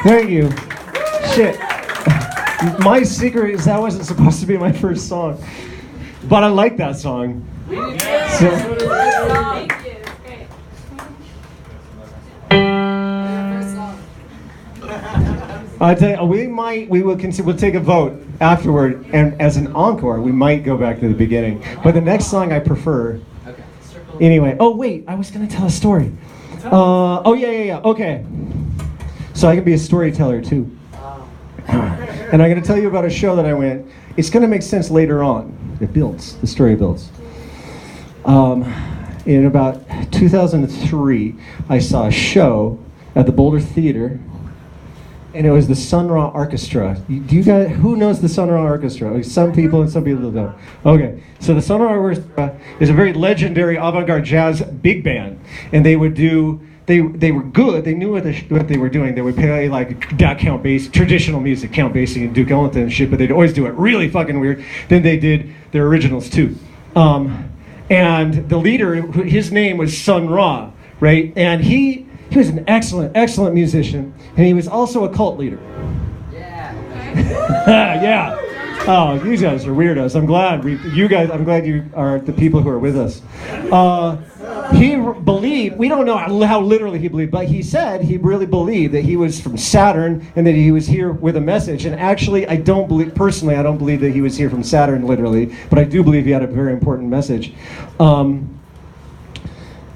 Thank you. Shit. My secret is that wasn't supposed to be my first song. But I like that song. So, I tell you, we'll take a vote afterward, and as an encore, we might go back to the beginning. But the next song I prefer. Anyway, oh wait, I was gonna tell a story. Yeah. Okay. So I can be a storyteller too. And I'm gonna tell you about a show that I went. It's gonna make sense later on. It builds. The story builds. In about 2003, I saw a show at the Boulder Theater. And it was the Sun Ra Orchestra. Do you guys, who knows the Sun Ra Orchestra? Some people and some people don't. Okay, so the Sun Ra Orchestra is a very legendary avant-garde jazz big band. And they would do, they were good, they knew what they were doing. They would play like Count Basie, traditional music, Count Basie and Duke Ellington and shit, but they'd always do it really fucking weird. Then they did their originals too. And the leader, his name was Sun Ra, right? And he was an excellent musician, and he was also a cult leader. Yeah. Yeah. Oh, you guys are weirdos. I'm glad you are the people who are with us. He believed, we don't know how literally he believed, but he said he really believed that he was from Saturn and that he was here with a message. And actually, I don't believe that he was here from Saturn literally, but I do believe he had a very important message.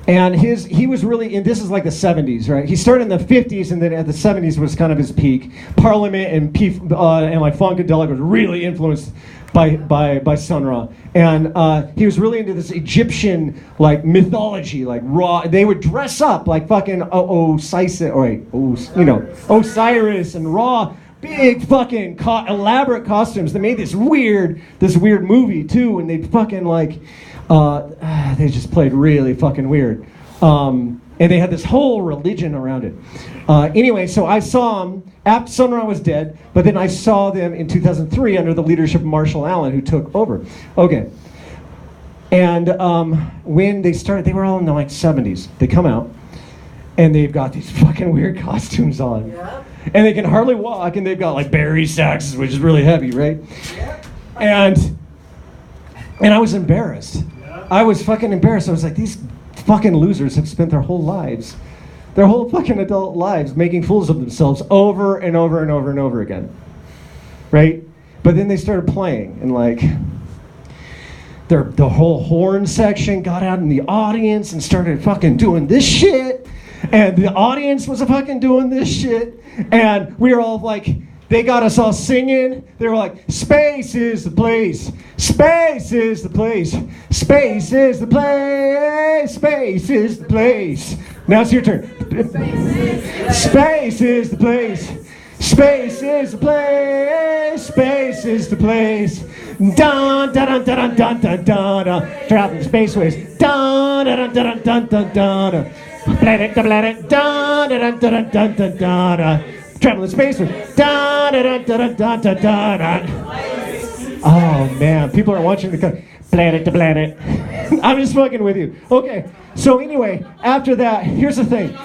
And he was really, and this is like the 70s, right? He started in the 50s, and then at the 70s was kind of his peak. Parliament and like Funkadelic was really influenced by Sun Ra. And he was really into this Egyptian like mythology, like Ra. They would dress up like fucking Osiris and Ra. Big fucking elaborate costumes. They made this weird movie too, and they fucking like they just played really fucking weird. And they had this whole religion around it. Anyway, so I saw them after Sun Ra was dead, but then I saw them in 2003 under the leadership of Marshall Allen, who took over. Okay. And when they started, they were all in the like 70s. They come out, and they've got these fucking weird costumes on. Yeah. And they can hardly walk, and they've got like bari sacks, which is really heavy, right? Yeah. And I was embarrassed. Yeah. I was fucking embarrassed. I was like, these fucking losers have spent their whole fucking adult lives making fools of themselves over and over and over and over again. Right? But then they started playing, and like the whole horn section got out in the audience and started fucking doing this shit. And the audience was fucking doing this shit. And we were all like, they got us all singing. They were like, space is the place. Space is the place. Space is the place. Space is the place. Now it's your turn. Space is the place. Space is the place. Space is the place. Dun dun dun dun dun dun dun dun. Traveling spaceways. Dun dun dun dun dun dun. Planet to planet. Dun dun dun dun dun dun. Traveling spaceways. Dun dun dun dun dun dun. Oh man, people are watching the planet to planet. I'm just fucking with you. Okay, so anyway, after that, here's the thing.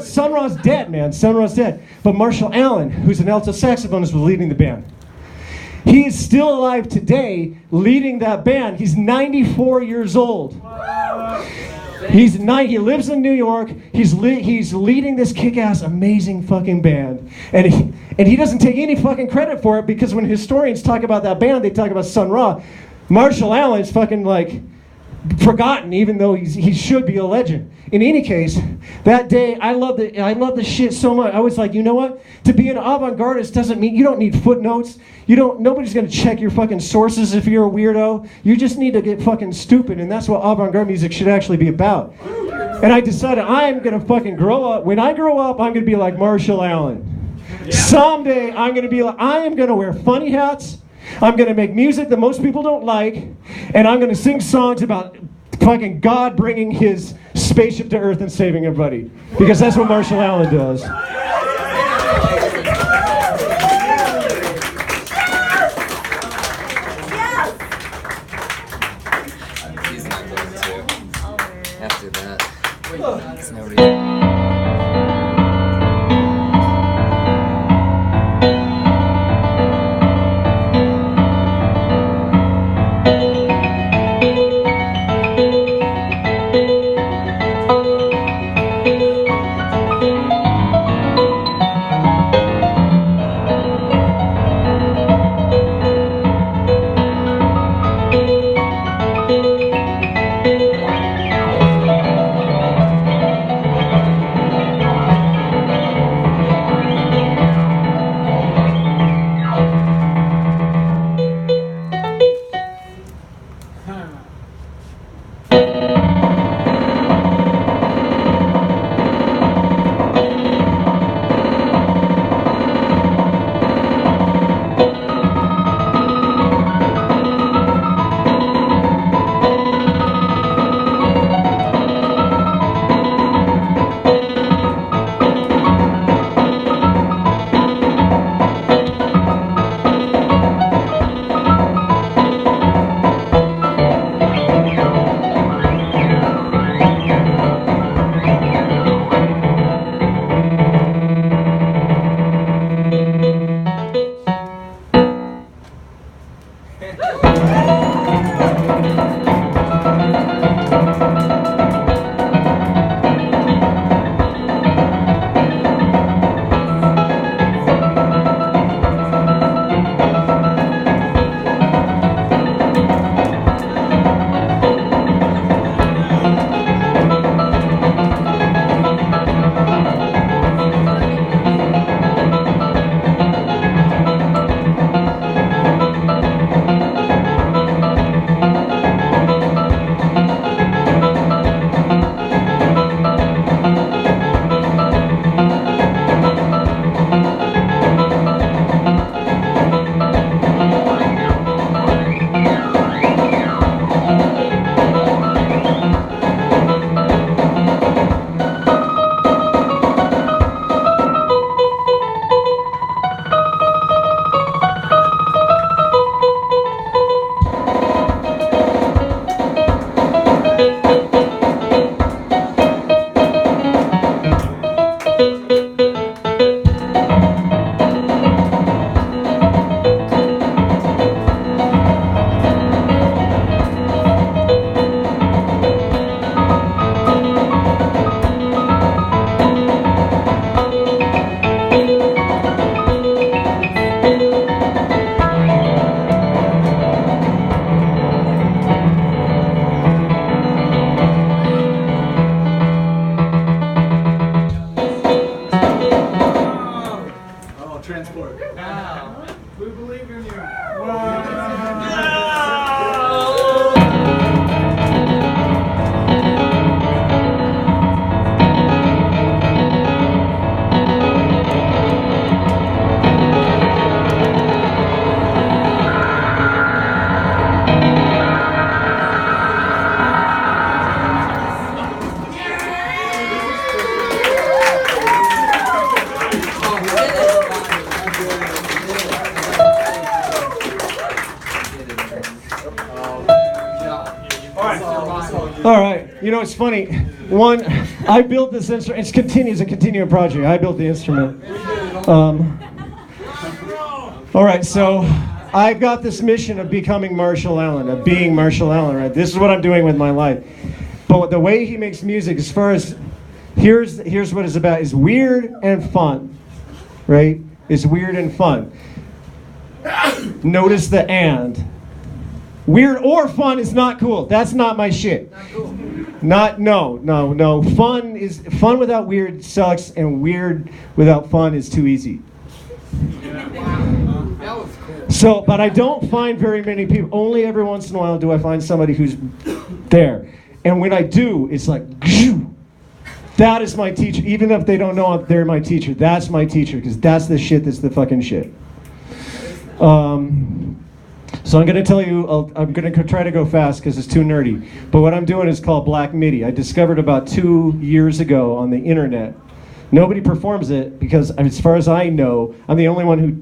Sun Ra's dead, man. Sun Ra's dead. But Marshall Allen, who's an alto saxophonist, was leading the band. He is still alive today, leading that band. He's 94 years old. He lives in New York. He's leading this kick-ass, amazing fucking band, and he doesn't take any fucking credit for it, because when historians talk about that band, they talk about Sun Ra. Marshall Allen's fucking like forgotten, even though he should be a legend. In any case, that day I love the shit so much. I was like, you know what? To be an avant-gardist doesn't mean you don't need footnotes. Nobody's gonna check your fucking sources if you're a weirdo. You just need to get fucking stupid, and that's what avant-garde music should actually be about. And I decided I'm gonna fucking grow up. When I grow up, I'm gonna be like Marshall Allen. Yeah. Someday I am gonna wear funny hats. I'm gonna make music that most people don't like, and I'm gonna sing songs about fucking God bringing his spaceship to Earth and saving everybody, because that's what Marshall Allen does. He's not going to. After that, it's nobody. Transport. Wow. We believe in you. All right, you know, it's funny. One, I built this instrument. It's a continuing project. I built the instrument. All right, so I've got this mission of becoming Marshall Allen, of being Marshall Allen, right? This is what I'm doing with my life. But the way he makes music, as far as, here's what it's about, is weird and fun, right? It's weird and fun. Notice the and. Weird or fun is not cool. That's not my shit. Not cool. No. Fun without weird sucks, and weird without fun is too easy. That was cool. So, but I don't find very many people. Only every once in a while do I find somebody who's there. And when I do, it's like, that is my teacher. Even if they don't know they're my teacher, that's my teacher, because that's the shit that's the fucking shit. So I'm going to tell you, I'm going to try to go fast because it's too nerdy. But what I'm doing is called Black MIDI. I discovered about 2 years ago on the internet. Nobody performs it because, as far as I know, I'm the only one who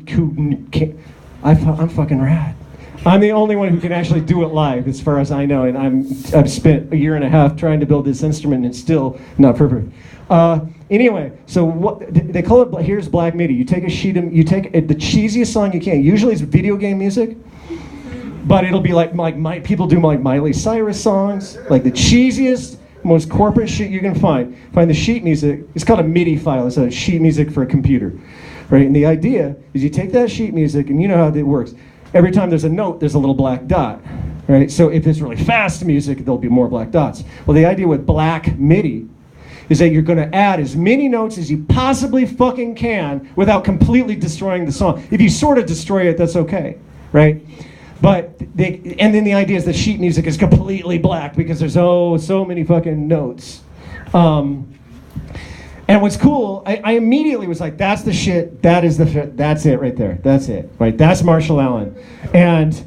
can. I'm fucking rad. I'm the only one who can actually do it live, as far as I know. And I've spent a year and a half trying to build this instrument, and it's still not perfect. Anyway, so what they call it? Here's Black MIDI. You take a sheet of, you take the cheesiest song you can. Usually it's video game music. But it'll be like people do like Miley Cyrus songs, like the cheesiest, most corporate shit you can find. Find the sheet music. It's called a MIDI file. It's a sheet music for a computer, right? And the idea is you take that sheet music, and you know how it works. Every time there's a note, there's a little black dot, right? So if it's really fast music, there'll be more black dots. Well, the idea with Black MIDI is that you're going to add as many notes as you possibly fucking can without completely destroying the song. If you sort of destroy it, that's okay, right? But and then the idea is that sheet music is completely black because there's so many fucking notes. And what's cool, I immediately was like, that's the shit, that's it right there, that's it, right? That's Marshall Allen. And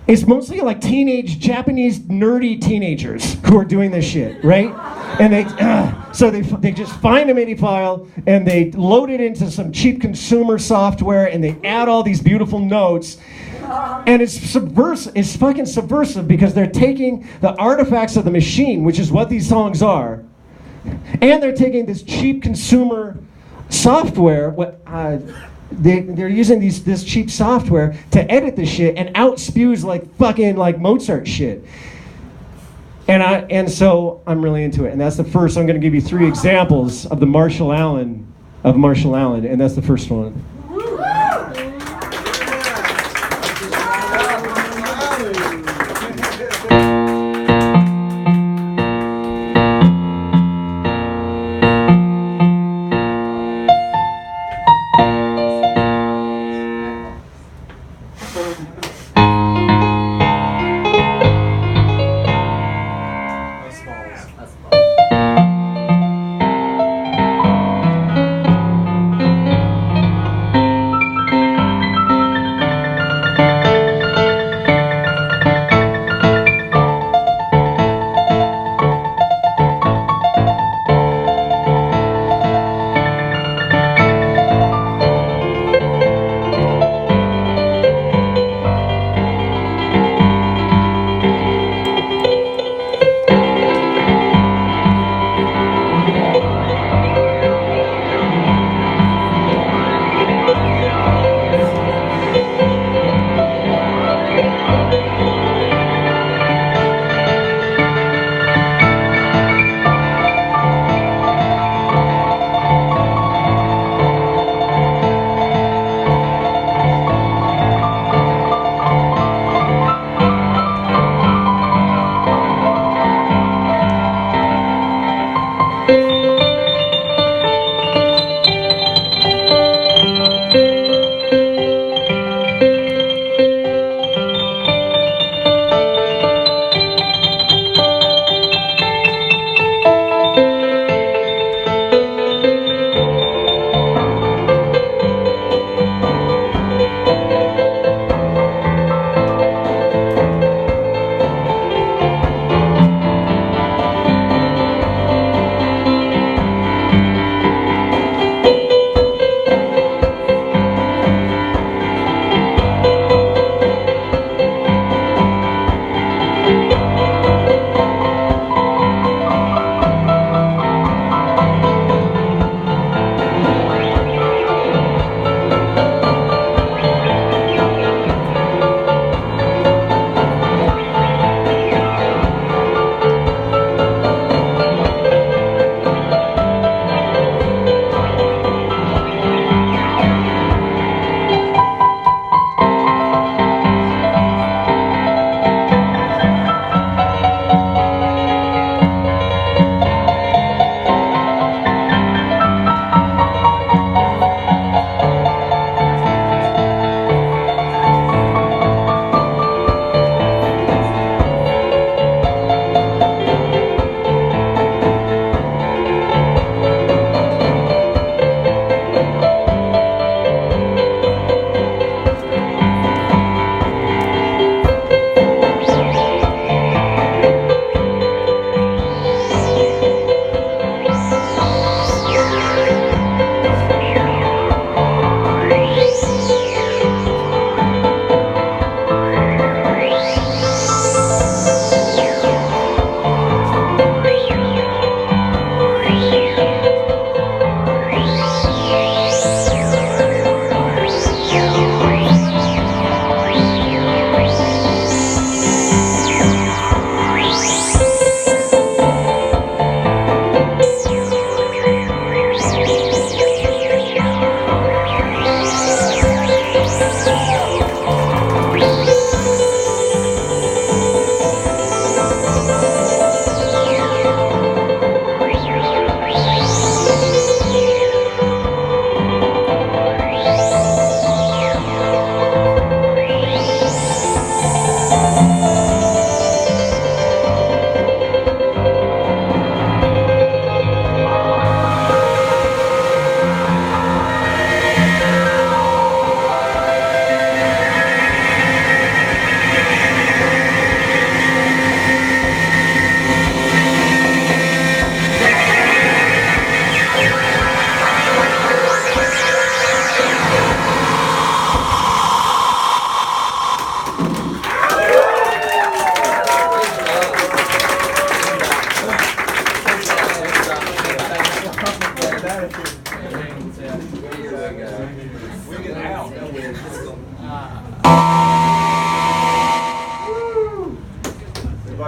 it's mostly like teenage, Japanese nerdy teenagers who are doing this shit, right? And they just find a MIDI file and they load it into some cheap consumer software and they add all these beautiful notes. And it's fucking subversive because they're taking the artifacts of the machine, which is what these songs are, and they're taking this cheap consumer software, they're using this cheap software to edit the shit and out spews like fucking like Mozart shit. And so I'm really into it. And that's the first. I'm going to give you 3 examples of the Marshall Allen, and that's the first one.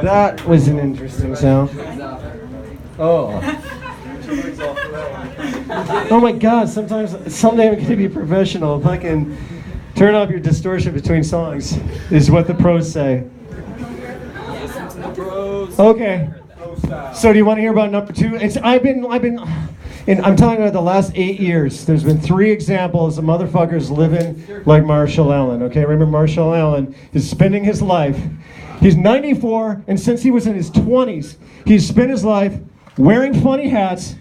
That was an interesting sound. Oh. Oh my God, someday I'm going to be professional. Fucking turn off your distortion between songs, is what the pros say. Okay. So do you want to hear about number two? And I'm talking about the last 8 years. There's been 3 examples of motherfuckers living like Marshall Allen. Okay, remember Marshall Allen is spending his life. He's 94, and since he was in his 20s, he's spent his life wearing funny hats,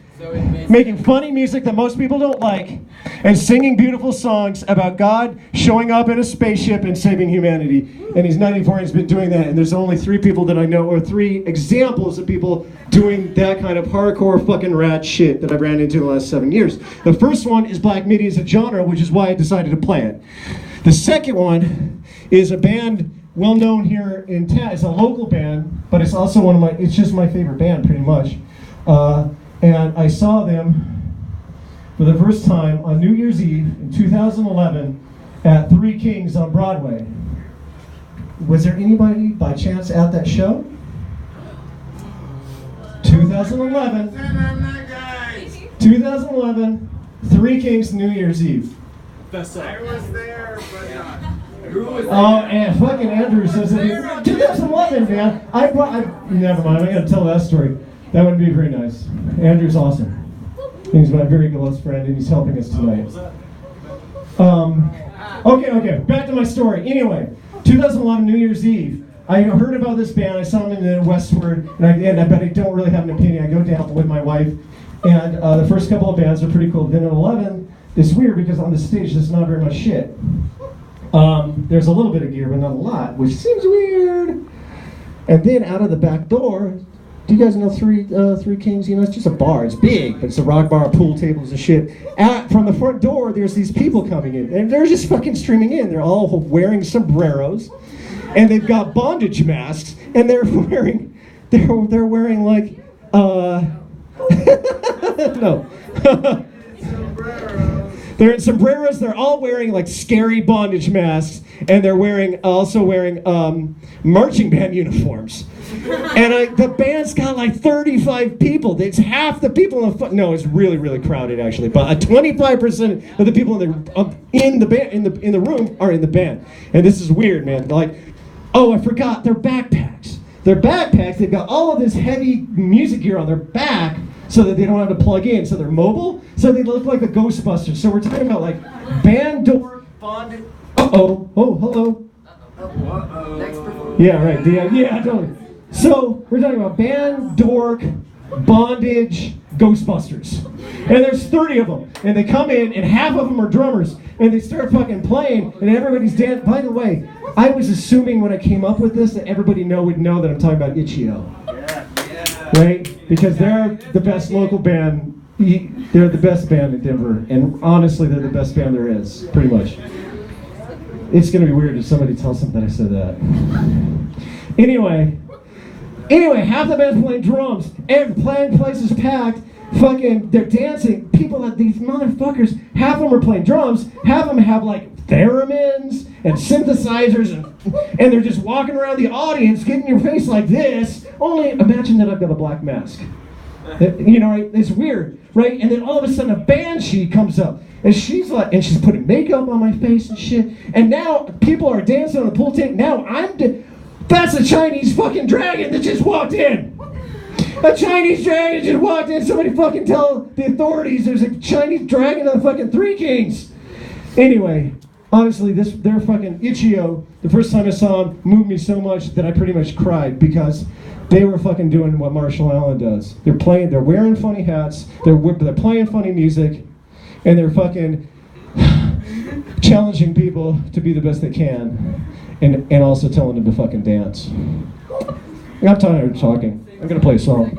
making funny music that most people don't like, and singing beautiful songs about God showing up in a spaceship and saving humanity. And he's 94 and he's been doing that, and there's only 3 people that I know, or 3 examples of people doing that kind of hardcore fucking rad shit that I've ran into in the last 7 years. The first one is black media as a genre, which is why I decided to play it. The second one is a band well known here in town. It's a local band, but it's also it's just my favorite band pretty much. And I saw them for the first time on New Year's Eve in 2011 at Three Kings on Broadway. Was there anybody by chance at that show? 2011, Three Kings New Year's Eve. I was there, but Oh, and fucking Andrew says that 2011, man. Never mind, I gotta tell that story. That would be very nice. Andrew's awesome. He's my very close friend, and he's helping us tonight. Okay, back to my story. Anyway, 2011 New Year's Eve. I heard about this band. I saw them in the Westward, and I bet I don't really have an opinion. I go down with my wife, and the first couple of bands are pretty cool. Then at 11, it's weird because on the stage there's not very much shit. There's a little bit of gear, but not a lot, which seems weird. And then out of the back door, do you guys know Three Kings? You know, it's just a bar. It's big, but it's a rock bar, pool tables and shit. From the front door, there's these people coming in, and they're just fucking streaming in. They're all wearing sombreros, and they've got bondage masks, and they're wearing like no. They're in sombreros. They're all wearing like scary bondage masks, and they're also wearing marching band uniforms. And the band's got like 35 people. It's half the people no, it's really, really crowded actually. But 25% of the people in the room are in the band. And this is weird, man. Like, oh, I forgot their backpacks. They've got all of this heavy music gear on their back, so that they don't have to plug in, so they're mobile, so they look like the Ghostbusters. So we're talking about like band door bonded. Oh, hello. Next performance. Yeah, right. Yeah, totally. So we're talking about band, dork, bondage, Ghostbusters. And there's 30 of them. And they come in, and half of them are drummers. And they start fucking playing, and everybody's dancing. By the way, I was assuming when I came up with this that everybody would know that I'm talking about Itch.io. Yeah. Right? Because they're the best local band. They're the best band in Denver. And honestly, they're the best band there is, pretty much. It's going to be weird if somebody tells them that I said that. Anyway, half the band's playing drums. Every place is packed. Fucking, they're dancing. These motherfuckers, half of them are playing drums. Half of them have like theremins and synthesizers, and they're just walking around the audience, getting your face like this. Only imagine that I've got a black mask. You know, right? It's weird, right? And then all of a sudden a banshee comes up, and she's putting makeup on my face and shit. And now people are dancing on the pool table. Now that's a Chinese fucking dragon that just walked in. A Chinese dragon just walked in. Somebody fucking tell the authorities there's a Chinese dragon on the fucking Three Kings. Anyway, honestly, their fucking Itch.io, the first time I saw them, moved me so much that I pretty much cried because they were fucking doing what Marshall Allen does. They're wearing funny hats, they're playing funny music, and they're fucking challenging people to be the best they can, and also telling them to fucking dance. I'm tired of talking. I'm gonna play a song.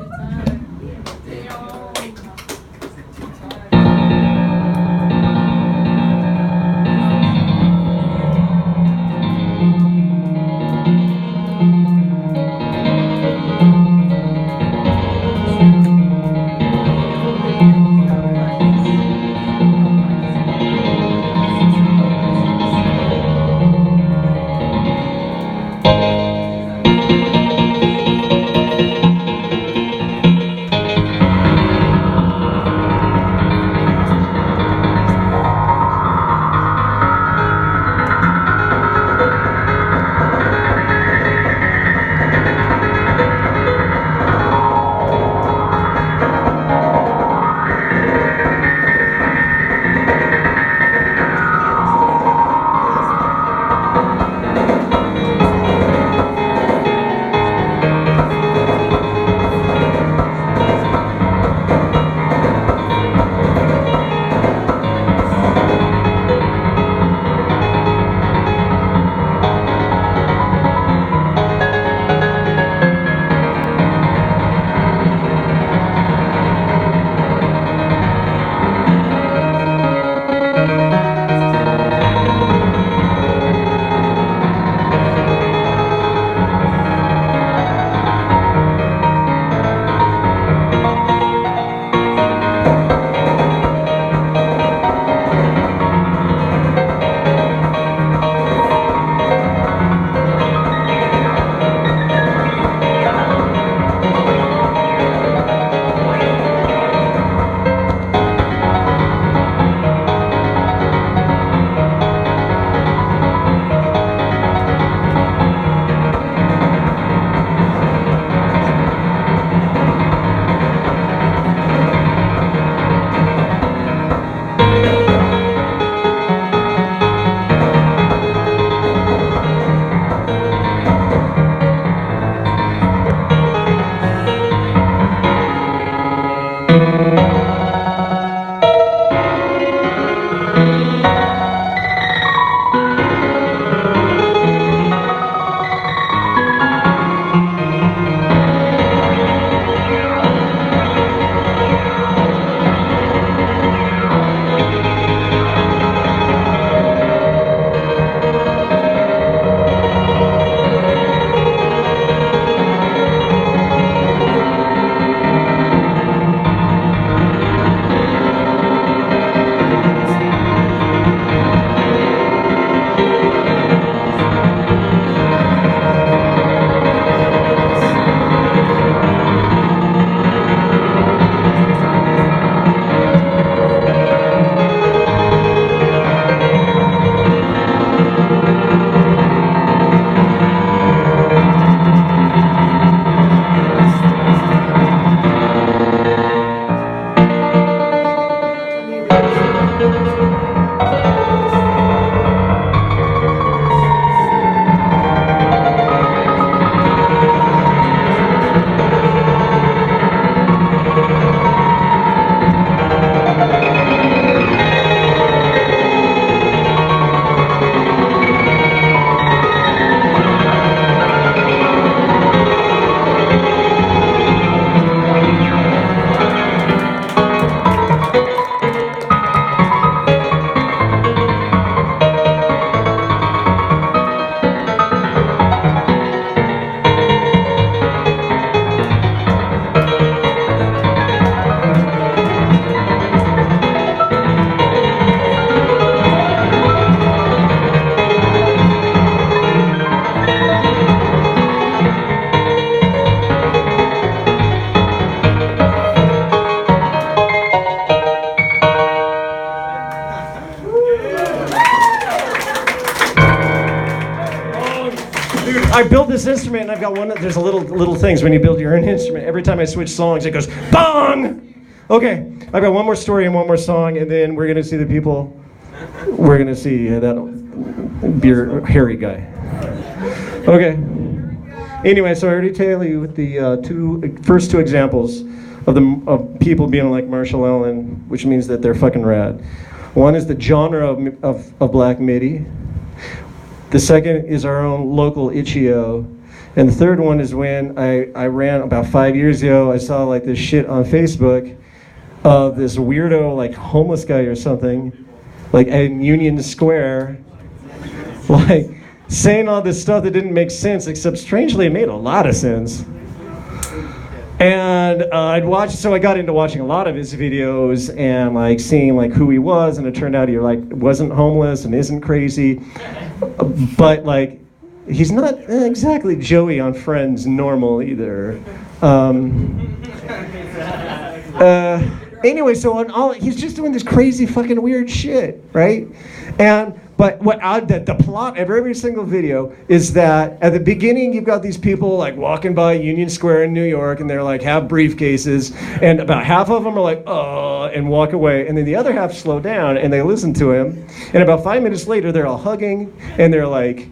Dude, I built this instrument and I've got one. There's a little things when you build your own instrument. Every time I switch songs, it goes bong. Okay, I've got one more story and one more song, and then we're gonna see the people. We're gonna see that beer hairy guy. Okay. Anyway, so I already tell you with the first two examples of people being like Marshall Allen, which means that they're fucking rad. One is the genre of black MIDI. The second is our own local Itch.io. And the third one is when I ran about 5 years ago, I saw like this shit on Facebook of this weirdo like homeless guy or something, like in Union Square, like saying all this stuff that didn't make sense, except strangely it made a lot of sense. And so I got into watching a lot of his videos and like seeing like who he was, and it turned out he like wasn't homeless and isn't crazy, but like he's not exactly Joey on Friends normal either. Anyway, so he's just doing this crazy fucking weird shit, right? But the plot of every single video is that at the beginning you've got these people like walking by Union Square in New York, and they're like have briefcases, and about half of them are like and walk away, and then the other half slow down and they listen to him, and about 5 minutes later they're all hugging and they're like,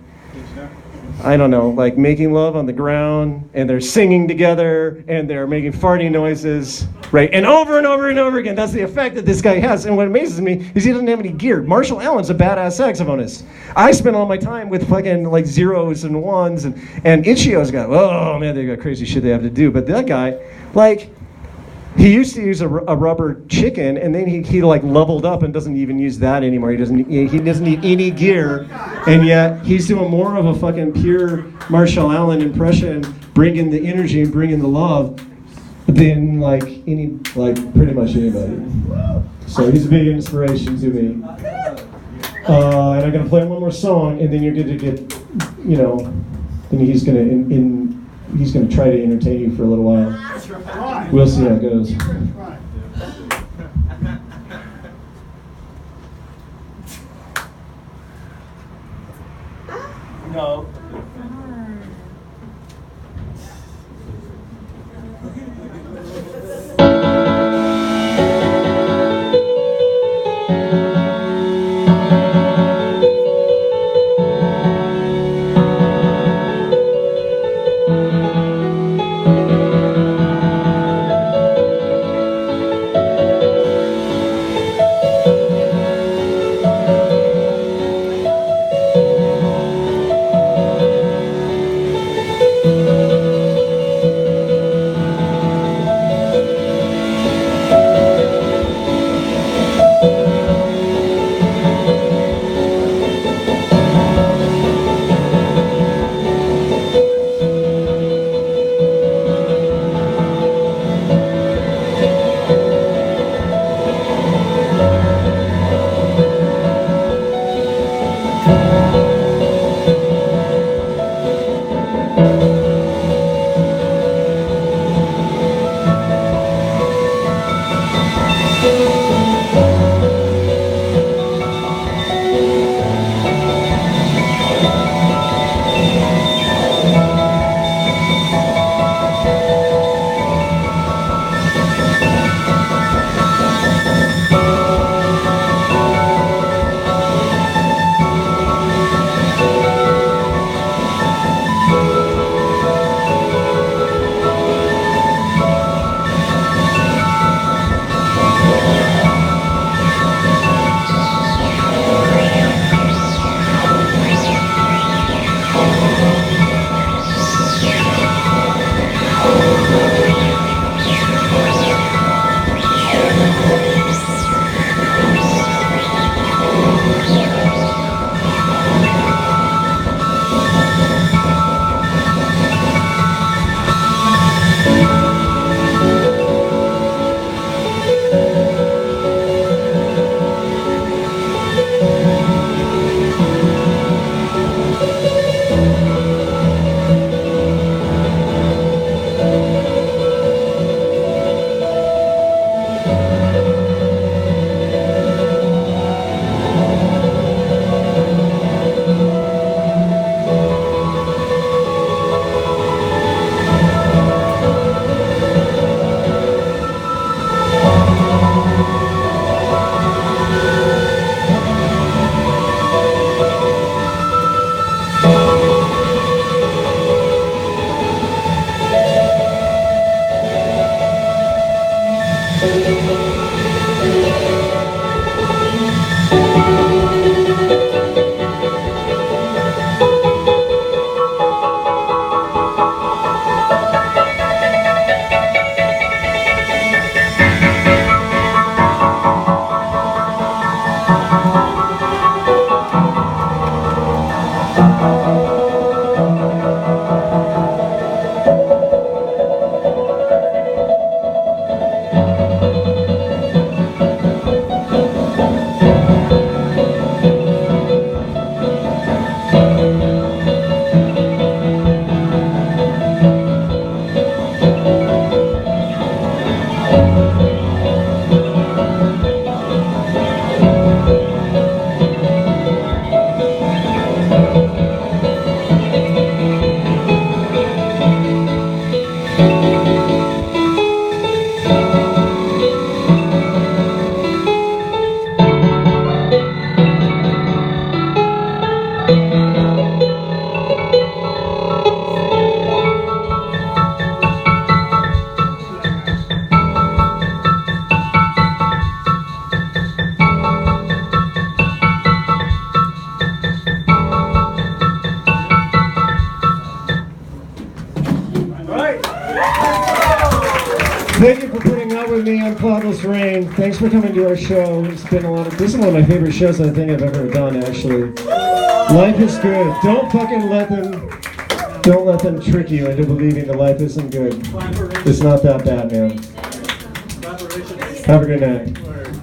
I don't know, like making love on the ground, and they're singing together, and they're making farting noises, right? And over and over and over again. That's the effect that this guy has. And what amazes me is he doesn't have any gear. Marshall Allen's a badass saxophonist. I spend all my time with fucking like zeros and ones, and Itch.io's got, oh man, they got crazy shit they have to do. But that guy, like, he used to use a rubber chicken, and then he like leveled up and doesn't even use that anymore. He doesn't need any gear, and yet he's doing more of a fucking pure Marshall Allen impression, bringing the energy and bringing the love than like pretty much anybody. So he's a big inspiration to me. And I'm gonna play one more song, and then you're gonna get, then he's gonna try to entertain you for a little while. We'll see how it goes. No. Rain. Thanks for coming to our show. It's been a lot of. This is one of my favorite shows I think I've ever done. Actually, life is good. Don't fucking let them. Don't let them trick you into believing that life isn't good. It's not that bad, man. Have a good night.